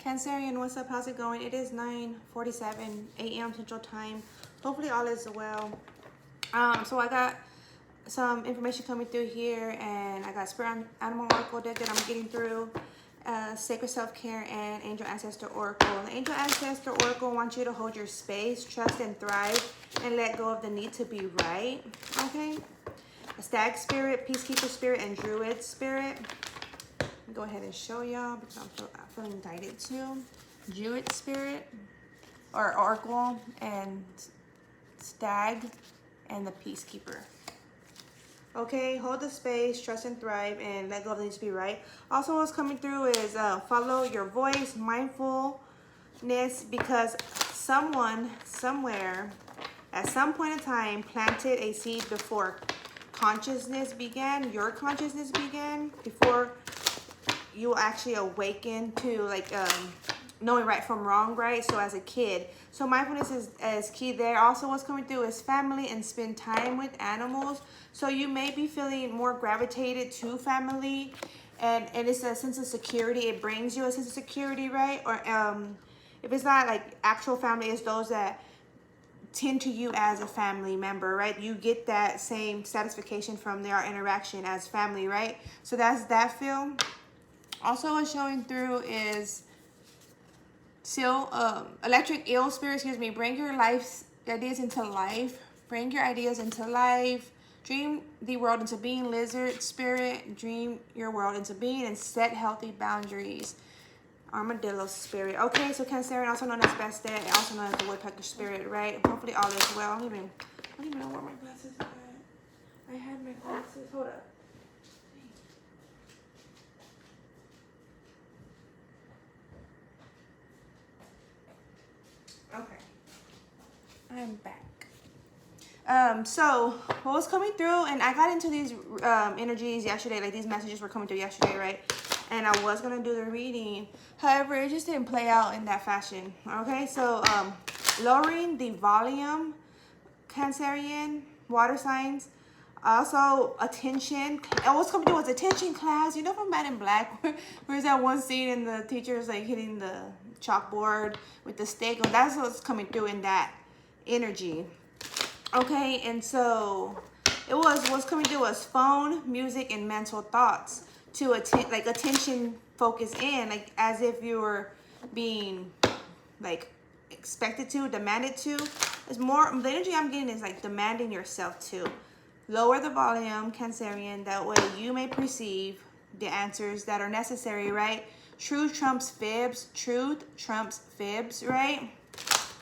Cancerian, what's up? How's it going? It is 9:47 a.m. Central Time. Hopefully all is well. So I got some information coming through here, and I got Spirit Animal Oracle deck that I'm getting through, Sacred Self-Care, and Angel Ancestor Oracle. The Angel Ancestor Oracle wants you to hold your space, trust and thrive, and let go of the need to be right, okay? A Stag Spirit, Peacekeeper Spirit, and Druid Spirit. Go ahead and show y'all because I'm feeling guided too. Druid Spirit or Oracle and Stag and the Peacekeeper. Okay, hold the space, trust and thrive, and let go of the need to be right. Also, what's coming through is follow your voice, mindfulness, because someone, somewhere, at some point in time, planted a seed before consciousness began, your consciousness began, before you will actually awaken to like knowing right from wrong, right? So as a kid, so mindfulness is key there. Also, what's coming through is family and spend time with animals. So you may be feeling more gravitated to family, and it's a sense of security. It brings you a sense of security, right? Or if it's not like actual family, it's those that tend to you as a family member, right? You get that same satisfaction from their interaction as family, right? So that's that feel. Also, what's showing through is still electric eel spirit, excuse me. Bring your life ideas into life. Bring your ideas into life. Dream the world into being. Lizard spirit, dream your world into being and set healthy boundaries. Armadillo spirit. Okay, so Cancerian, also known as Bastet, also known as the woodpecker spirit, right? Hopefully all is well. I don't even know where my glasses are at. I had my glasses. Hold up. Okay, I'm back. So what was coming through, and I got into these energies yesterday, like these messages were coming through yesterday, right? And I was gonna do the reading, however, it just didn't play out in that fashion. Okay, so lowering the volume, Cancerian, water signs. Also, attention. What's coming through was attention, class. You know from Men in Black, where's that one scene and the teacher's like hitting the chalkboard with the stick? Well, that's what's coming through in that energy. Okay, and so what's coming through was phone, music, and mental thoughts to attention focus in, like as if you were being like expected to, demanded to. It's more, the energy I'm getting is like demanding yourself to. Lower the volume, Cancerian, that way you may perceive the answers that are necessary, right? Truth trumps fibs, right?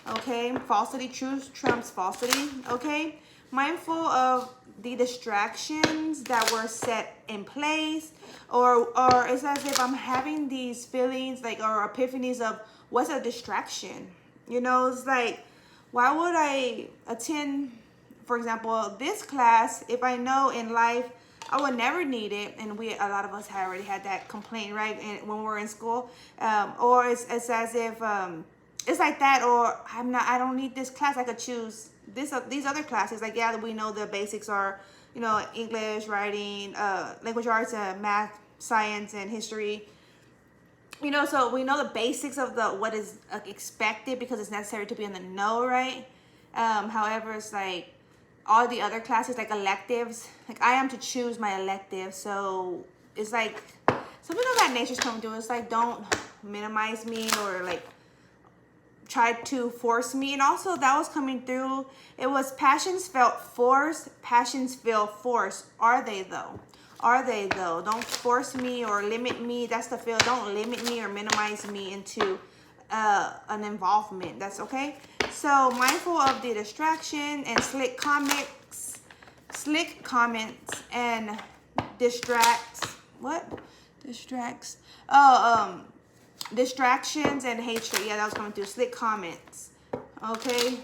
Okay, falsity, truth trumps falsity, okay? Mindful of the distractions that were set in place, or it's as if I'm having these feelings like, or epiphanies of what's a distraction? You know, it's like, why would I attend, for example, this class if I know in life I would never need it? And a lot of us have already had that complaint, right? And when we're in school, or it's as if it's like that, or I don't need this class. I could choose these other classes. Like, yeah, we know the basics are, you know, English, writing, language arts, math, science, and history. You know, so we know the basics of what is expected because it's necessary to be in the know, right? However, it's like all the other classes, like electives, like I am to choose my elective. So it's like something of that nature's coming through. It's like, don't minimize me or like try to force me. And also that was coming through. It was passions felt forced, passions feel forced. Are they though? Are they though? Don't force me or limit me. That's the feel. Don't limit me or minimize me into an involvement. That's okay. So mindful of the distraction and slick comments and distracts. What? Distracts. Oh, distractions and hatred. Yeah, that was coming through. Slick comments. Okay.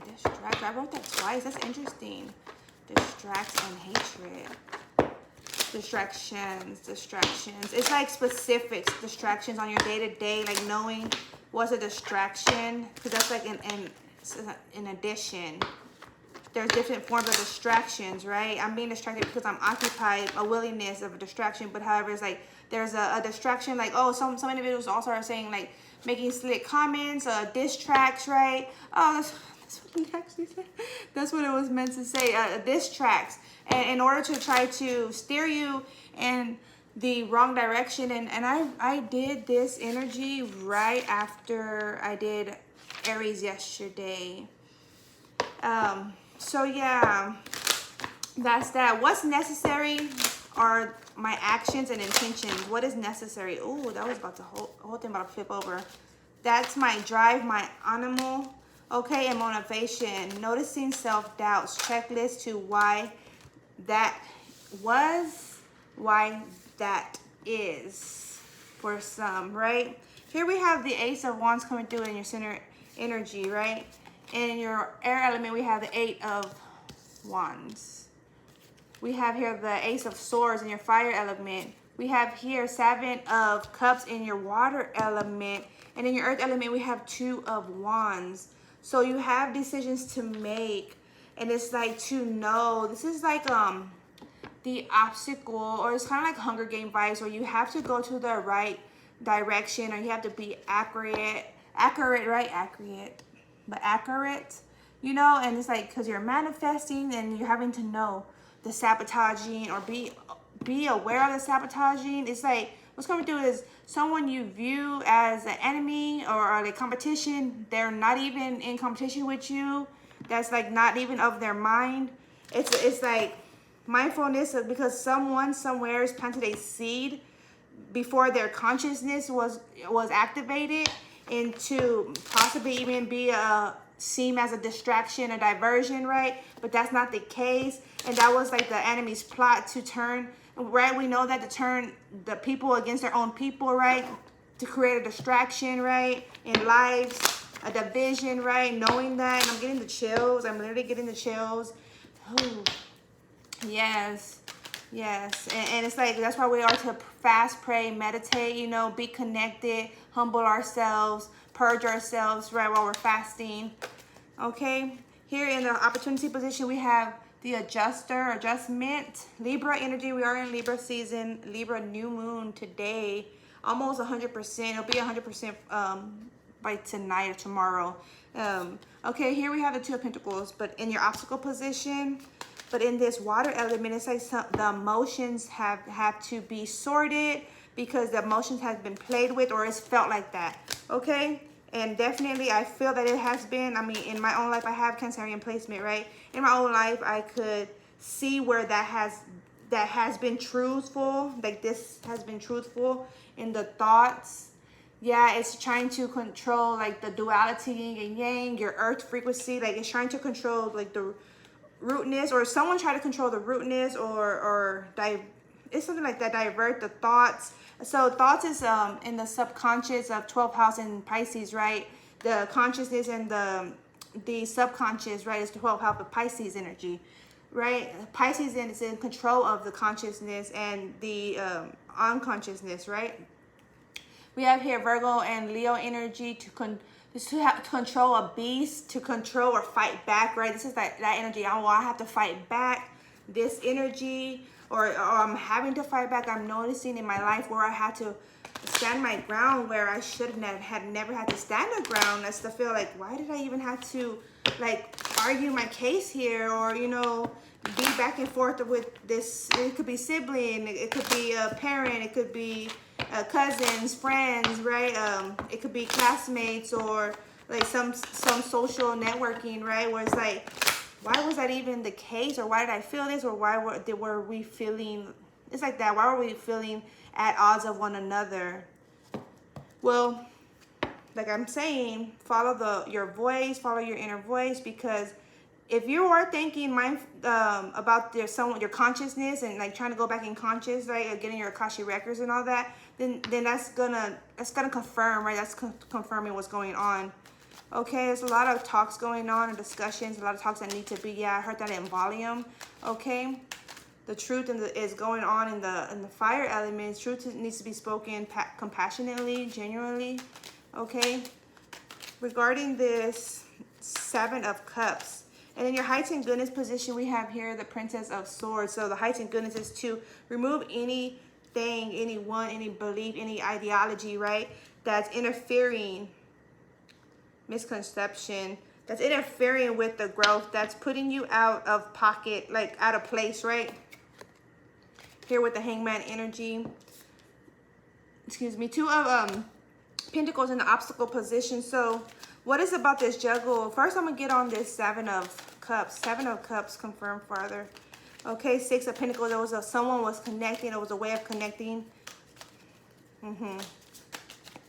Distract. I wrote that twice. That's interesting. Distracts and hatred. Distractions. It's like specifics. Distractions on your day-to-day, like knowing what's a distraction, because that's like an addition. there's different forms of distractions, right? I'm being distracted because I'm occupied, a willingness of a distraction. But however, it's like there's a distraction, like, oh, some individuals also are saying, like, making slick comments, diss tracks, right? Oh, that's what he actually said. That's what it was meant to say, diss tracks. And in order to try to steer you in the wrong direction. And I did this energy right after I did Aries yesterday. So yeah, that's that. What's necessary are my actions and intentions. What is necessary? Oh, that was about to whole thing about to flip over. That's my drive, my animal, okay, and motivation. Noticing self-doubts, checklist to why that was, why that is for some, right? Here we have the Ace of Wands coming through in your center energy, right? And in your air element, we have the 8 of Wands. We have here the Ace of Swords in your fire element. We have here 7 of Cups in your water element. And in your earth element, we have 2 of Wands. So you have decisions to make. And it's like to know. This is like the obstacle, or it's kind of like Hunger Game vibes, where you have to go to the right direction, or you have to be accurate, you know. And it's like because you're manifesting and you're having to know the sabotaging, or be aware of the sabotaging. It's like what's coming through is someone you view as an enemy or the competition. They're not even in competition with you. That's like not even of their mind. It's like mindfulness, because someone somewhere has planted a seed before their consciousness was activated, and to possibly even be seem as a distraction, a diversion, right? But that's not the case. And that was like the enemy's plot to turn, right? We know that, to turn the people against their own people, right? To create a distraction, right? In lives, a division, right? Knowing that, and I'm getting the chills. I'm literally getting the chills. Ooh. Yes. And it's like, that's why we are to fast, pray, meditate, you know, be connected, humble ourselves, purge ourselves, right, while we're fasting. Okay. Here in the opportunity position, we have the adjustment, Libra energy. We are in Libra season, Libra new moon today, almost 100%. It'll be 100% by tonight or tomorrow. Okay, here we have the 2 of Pentacles, but in your obstacle position. But in this water element, it's like the emotions have to be sorted, because the emotions have been played with, or it's felt like that. Okay? And definitely I feel that it has been. I mean, in my own life, I have Cancerian placement, right? In my own life, I could see where that has been truthful. Like this has been truthful in the thoughts. Yeah, it's trying to control like the duality, yin and yang, your earth frequency. Like it's trying to control like the rootness, or someone try to control the rootness, or it's something like that, divert the thoughts. So thoughts is in the subconscious of 12th house in Pisces, right? The consciousness and the subconscious, right, is the 12th house of Pisces energy, right? Pisces is in control of the consciousness and the unconsciousness, right? We have here Virgo and Leo energy to control a beast, to control or fight back, right? This is that energy. I have to fight back this energy, or I'm having to fight back. I'm noticing in my life where I had to stand my ground, where I should have never had to stand the ground. That's to feel like, why did I even have to like argue my case here, or you know, be back and forth with this? It could be sibling, it could be a parent, it could be cousins, friends, right? It could be classmates, or like some social networking, right? Where it's like, why was that even the case, or why did I feel this, or why were we feeling? It's like that. Why were we feeling at odds of one another? Well, like I'm saying, follow your voice, follow your inner voice, because if you are thinking about your consciousness, and like trying to go back in conscious, right, getting your Akashic records and all that, then that's gonna confirm, right? That's confirming what's going on. Okay, there's a lot of talks going on and discussions, a lot of talks that need to be. Yeah, I heard that in volume. Okay, the truth is going on in the fire element. Truth needs to be spoken compassionately, genuinely. Okay, regarding this 7 of Cups, And in your heightened goodness position, we have here the Princess of Swords. So the heightened goodness is to remove anything, anyone, any belief, any ideology, right, that's interfering, misconception, that's interfering with the growth, that's putting you out of pocket, like out of place, right? Here with the Hangman energy. Excuse me. Two of Pentacles in the obstacle position. So what is about this juggle? First, I'm going to get on this Seven of Cups. Seven of Cups confirmed further. Okay, Six of Pentacles. There was someone was connecting. It was a way of connecting.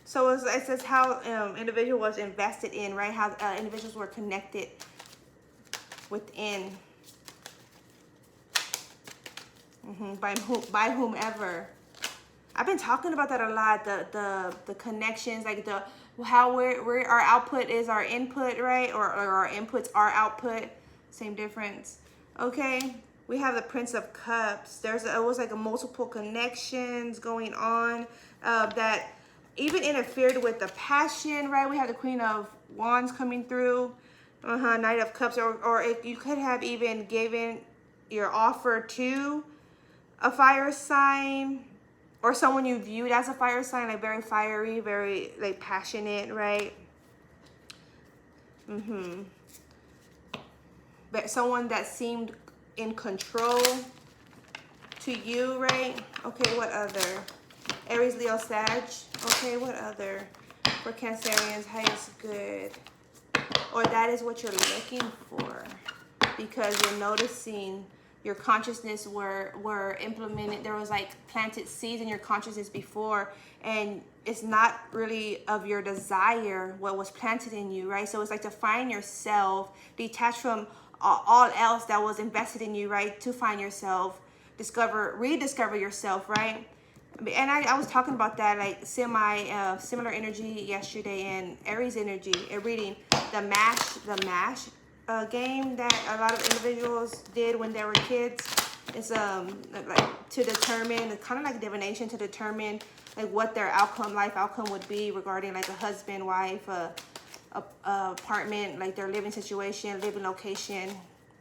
So it says how individual was invested in, right? How individuals were connected within. By whomever. I've been talking about that a lot. The connections, like how where our output is our input, right? Or our inputs are output. Same difference. Okay. We have the Prince of Cups. It was like a multiple connections going on that even interfered with the passion, right? We have the Queen of Wands coming through. Knight of Cups, or you could have even given your offer to a fire sign, or someone you viewed as a fire sign, like very fiery, very like passionate, right? But someone that seemed in control to you, right? Okay, what other? Aries, Leo, Sag. Okay, what other? For Cancerians, highest good. Or that is what you're looking for, because you're noticing your consciousness were implemented. There was like planted seeds in your consciousness before, and it's not really of your desire what was planted in you, right? So it's like to find yourself, detach from all else that was invested in you, right? To find yourself, rediscover yourself, right? And I was talking about that, like similar energy yesterday, and Aries energy, reading the MASH game that a lot of individuals did when they were kids. It's like to determine, kind of like divination, to determine like what their life outcome would be regarding like a husband, wife, a apartment, like their living situation, living location,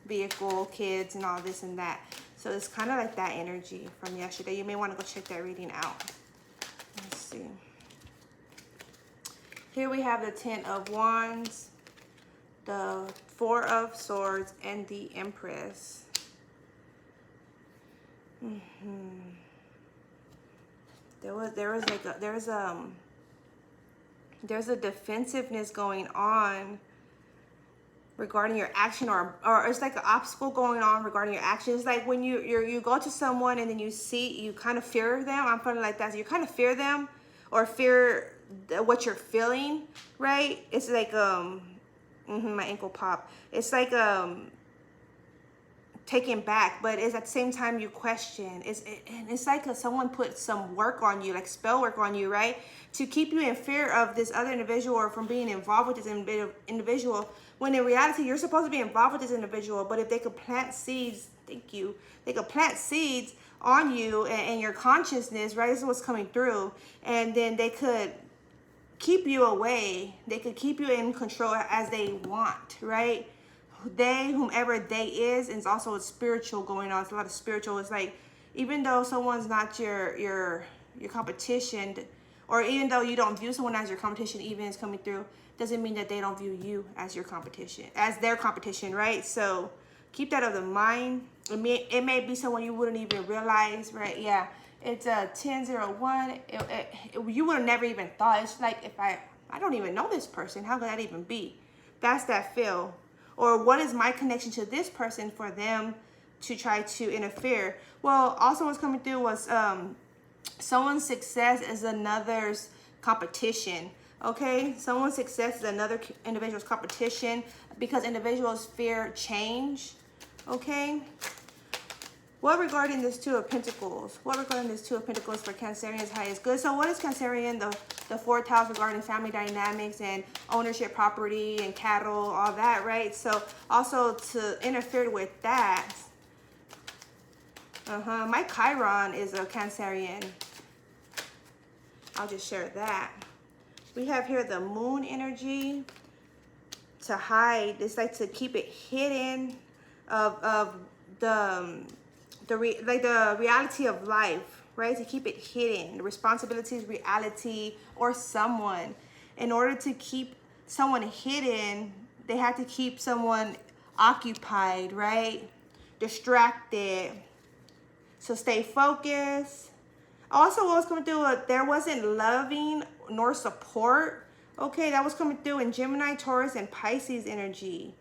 vehicle, kids, and all this and that. So it's kind of like that energy from yesterday. You may want to go check that reading out. Let's see. Here we have the Ten of Wands, the Four of Swords, and the Empress. There's a defensiveness going on regarding your action, or it's like an obstacle going on regarding your action. It's like when you go to someone and then you kind of fear them. I'm feeling like that. So you kind of fear them, or fear what you're feeling, right? It's like my ankle pop. It's like taken back, but it's at the same time you question. It's like someone put some work on you, like spell work on you, right? To keep you in fear of this other individual, or from being involved with this individual, when in reality you're supposed to be involved with this individual. But if they could plant seeds, they could plant seeds on you and your consciousness, right? This is what's coming through. And then they could keep you away. They could keep you in control as they want, right? Whomever they is, and it's also a spiritual going on. It's a lot of spiritual. It's like, even though someone's not your competition, or even though you don't view someone as your competition, even is coming through, doesn't mean that they don't view you as your competition, as their competition, right? So keep that of the mind. It may be someone you wouldn't even realize, right? Yeah, it's a 1001. You would have never even thought. It's like, if I don't even know this person, how could that even be? That's that feel. Or what is my connection to this person for them to try to interfere? Well, also what's coming through was someone's success is another's competition. Okay, someone's success is another individual's competition, because individuals fear change. Okay. What regarding this Two of Pentacles? What regarding this Two of Pentacles for Cancerians highest good? So what is Cancerian? The fourth house regarding family dynamics and ownership, property, and cattle, all that, right? So also to interfere with that. My Chiron is a Cancerian. I'll just share that. We have here the Moon energy. to hide. It's like to keep it hidden of the reality of life, right? To keep it hidden, the responsibilities, reality, or someone. In order to keep someone hidden, they had to keep someone occupied, right? Distracted. So stay focused. Also, what was coming through, there wasn't loving nor support. Okay, that was coming through in Gemini, Taurus, and Pisces energy.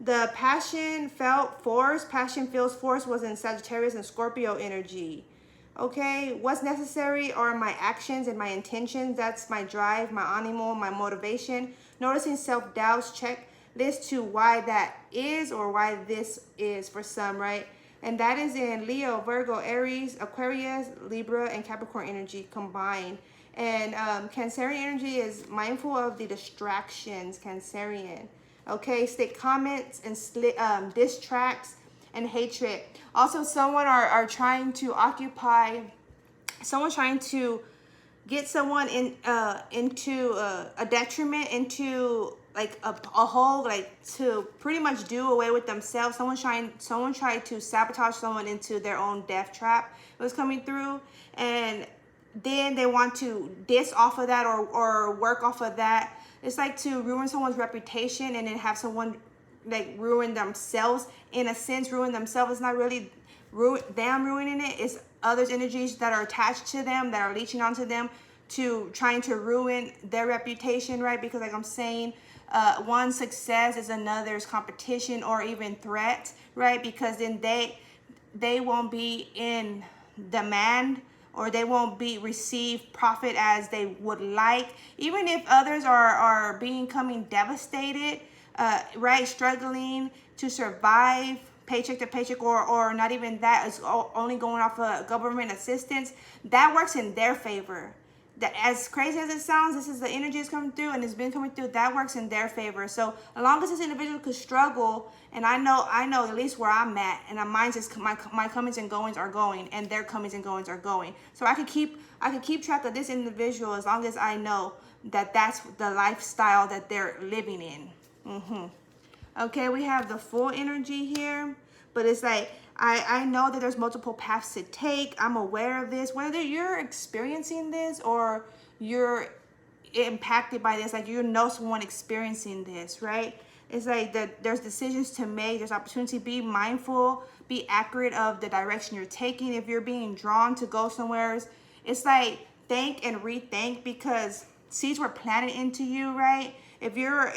The passion felt force, passion feels force was in Sagittarius and Scorpio energy. Okay, what's necessary are my actions and my intentions. That's my drive, my animal, my motivation. Noticing self-doubts, check list to why that is or why this is for some, right? And that is in Leo, Virgo, Aries, Aquarius, Libra, and Capricorn energy combined. And Cancerian energy is mindful of the distractions, Cancerian. Okay, stick comments and diss tracks and hatred. Also, someone are trying to occupy, someone trying to get someone into a detriment, into like a whole, like to pretty much do away with themselves. Someone tried to sabotage someone into their own death trap. It was coming through, and then they want to diss off of that or work off of that. It's like to ruin someone's reputation and then have someone like ruin themselves. In a sense, ruin themselves. It's not really them ruining it. It's others' energies that are attached to them, that are leeching onto them, to trying to ruin their reputation, right? Because like I'm saying, one success is another's competition or even threat, right? Because then they won't be in demand, or they won't be receive profit as they would like. Even if others are becoming devastated, right, struggling to survive paycheck to paycheck, or not even that, is only going off of government assistance, that works in their favor. That, as crazy as it sounds, this is the energy is coming through and it's been coming through, that works in their favor. So as long as this individual could struggle, and I know at least where I'm at, and mine's just my comings and goings are going, and their comings and goings are going. So I could keep track of this individual as long as I know that that's the lifestyle that they're living in. Okay, we have the full energy here, but it's like I know that there's multiple paths to take. I'm aware of this. Whether you're experiencing this or you're impacted by this, like you know someone experiencing this, right? It's like that there's decisions to make, there's opportunity. Be mindful, be accurate of the direction you're taking. If you're being drawn to go somewhere, it's like think and rethink, because seeds were planted into you, right? If you're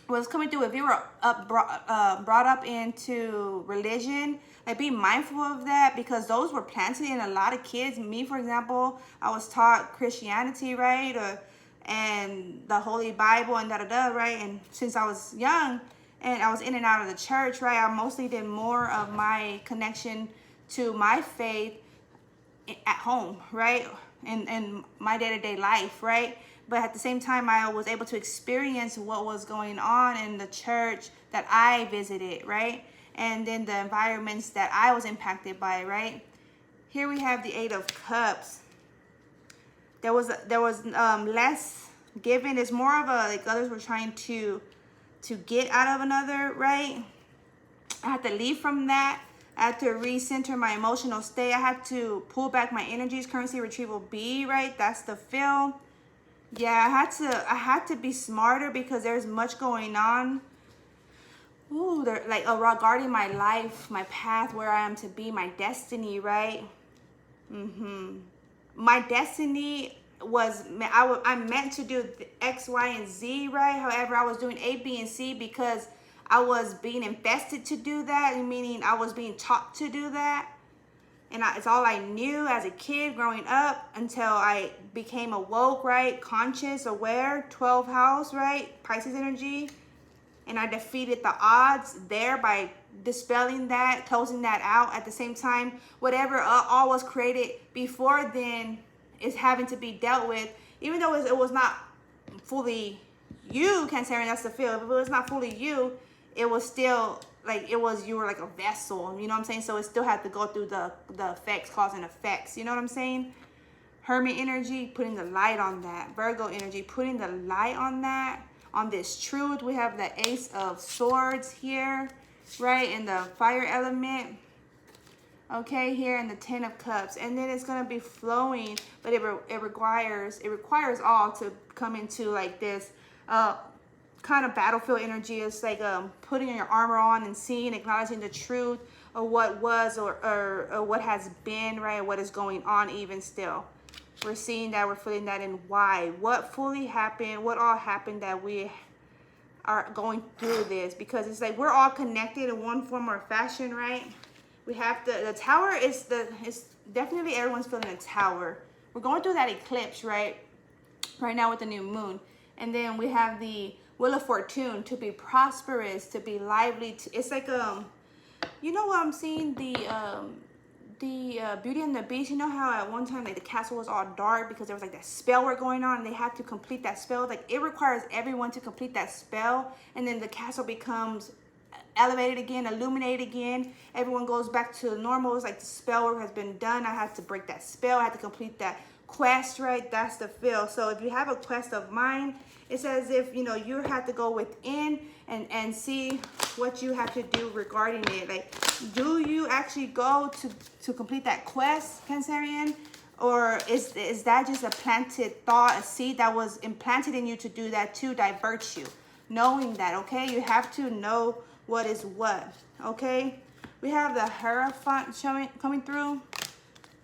what's coming through, if you were brought up into religion, like be mindful of that, because those were planted in a lot of kids. Me, for example, I was taught Christianity, right, and the Holy Bible and right, and since I was young and I was in and out of the church, right, I mostly did more of my connection to my faith at home, right, and my day-to-day life, right. But at the same time, I was able to experience what was going on in the church that I visited, right? And then the environments that I was impacted by, right? Here we have the Eight of Cups. There was less given. It's more of a, like others were trying to get out of another, right? I had to leave from that. I had to recenter my emotional state. I had to pull back my energies. Currency retrieval B, right? That's the feel. Yeah, I had to be smarter, because there's much going on. Ooh, like regarding my life, my path, where I am to be, my destiny, right? My destiny was, I'm meant to do X, Y, and Z, right? However, I was doing A, B, and C because I was being invested to do that, meaning I was being taught to do that. And it's all I knew as a kid growing up until I became awoke, right? Conscious, aware, 12th house, right? Pisces energy. And I defeated the odds there by dispelling that, closing that out. At the same time, whatever all was created before then is having to be dealt with. Even though it was not fully you, Cancerian, that's the feel. If it was not fully you, it was still... like you were like a vessel, you know what I'm saying? So it still had to go through the effects, cause and effects, you know what I'm saying? Hermit energy, putting the light on that. Virgo energy, putting the light on that. on this truth. We have the Ace of Swords here, right, in the fire element. Okay, here in the 10 of Cups, and then it's gonna be flowing, but it requires all to come into like this kind of battlefield energy. It's like putting your armor on and seeing, acknowledging the truth of what was or what has been, right? What is going on even still. We're seeing that, we're feeling that, and why. What fully happened, what all happened that we are going through this, because it's like we're all connected in one form or fashion, right? We have the Tower is definitely everyone's feeling a Tower. We're going through that eclipse, right now with the new moon. And then we have the Wheel of Fortune, to be prosperous, to be lively. It's like you know what I'm seeing, the Beauty and the Beast. You know how at one time like the castle was all dark because there was like that spell work going on, and they had to complete that spell. Like it requires everyone to complete that spell, and then the castle becomes elevated again, illuminated again. Everyone goes back to normal. It's like the spell work has been done. I had to break that spell. I had to complete that quest, right? That's the feel. So if you have a quest of mine, it's as if, you know, you have to go within and see what you have to do regarding it. Like, do you actually go to complete that quest, Cancerian? Or is that just a planted thought, a seed that was implanted in you to do that, to divert you? Knowing that, okay? You have to know what is what, okay? We have the Hierophant coming through.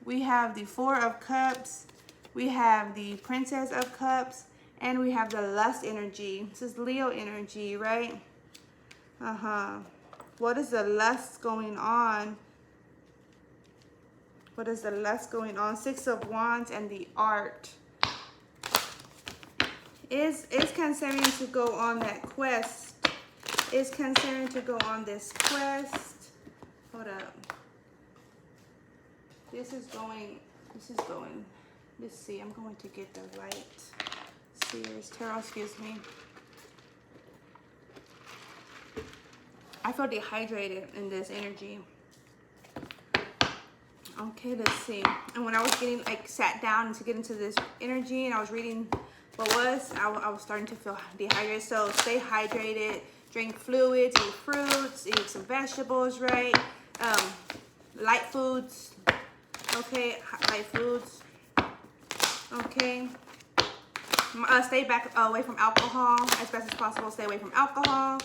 We have the Four of Cups. We have the Princess of Cups. And we have the Lust energy. This is Leo energy, right? What is the lust going on? What is the lust going on? Six of Wands and the Art. Is Cancerian to go on that quest? Is Cancerian to go on this quest? Hold up. This is going, let's see, I'm going to get the right Seers Tarot, excuse me. I feel dehydrated in this energy. Okay, let's see. And when I was getting, like, sat down to get into this energy and I was reading what was, I was starting to feel dehydrated. So stay hydrated. Drink fluids, eat fruits, eat some vegetables, right? Light foods, okay, light foods, okay. Stay back away from alcohol as best as possible. Stay away from alcohol,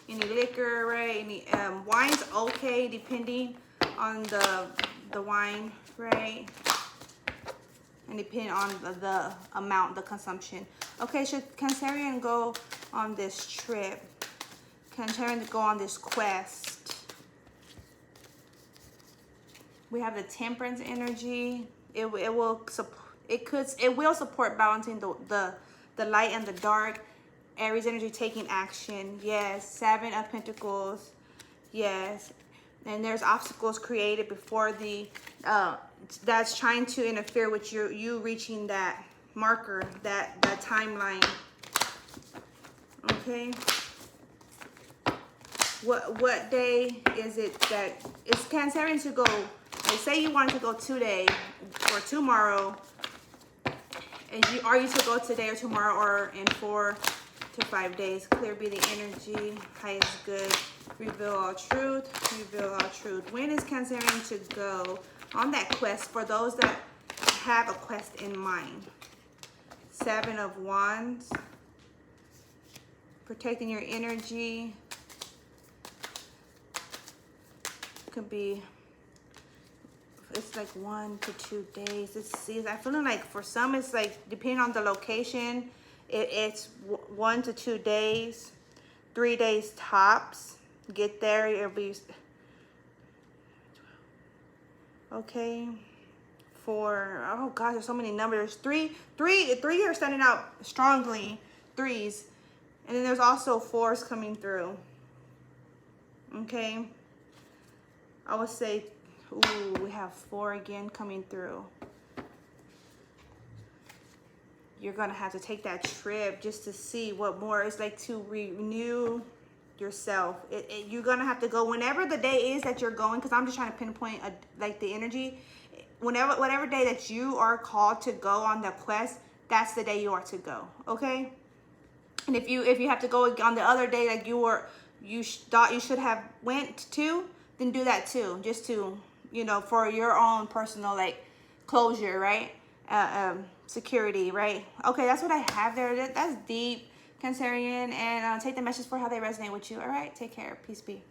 any liquor, right? Any wine's okay, depending on the wine, right? And depending on the amount, the consumption. Okay, should Cancerian go on this trip? Cancerian to go on this quest? We have the Temperance energy. It will support balancing the light and the dark. Aries energy, taking action. Yes. Seven of Pentacles. Yes. And there's obstacles created before the that's trying to interfere with you reaching that marker, that timeline. Okay. What day is it that it's Cancerian to go? Like, say you wanted to go today or tomorrow. Are you to go today or tomorrow, or in 4 to 5 days? Clear be the energy. Highest good. Reveal all truth. Reveal all truth. When is Cancerian to go on that quest for those that have a quest in mind? Seven of Wands. Protecting your energy. Could be, it's like 1 to 2 days. Let's see. I'm feeling like for some it's like, depending on the location, it's 1 to 2 days, 3 days tops. Get there, it'll be okay. 4, oh gosh, there's so many numbers. Three are standing out strongly, 3s, and then there's also 4s coming through. Okay, I would say, ooh, we have 4 again coming through. You're gonna have to take that trip just to see what more it's like to renew yourself. You're gonna have to go whenever the day is that you're going, because I'm just trying to pinpoint like the energy. Whatever day that you are called to go on the quest, that's the day you are to go. Okay. And if you have to go on the other day, like thought you should have went to, then do that too, just to, you know, for your own personal like closure, right? Security, right? Okay, that's what I have there. That's deep, Cancerian, and take the message for how they resonate with you. All right, take care. Peace be.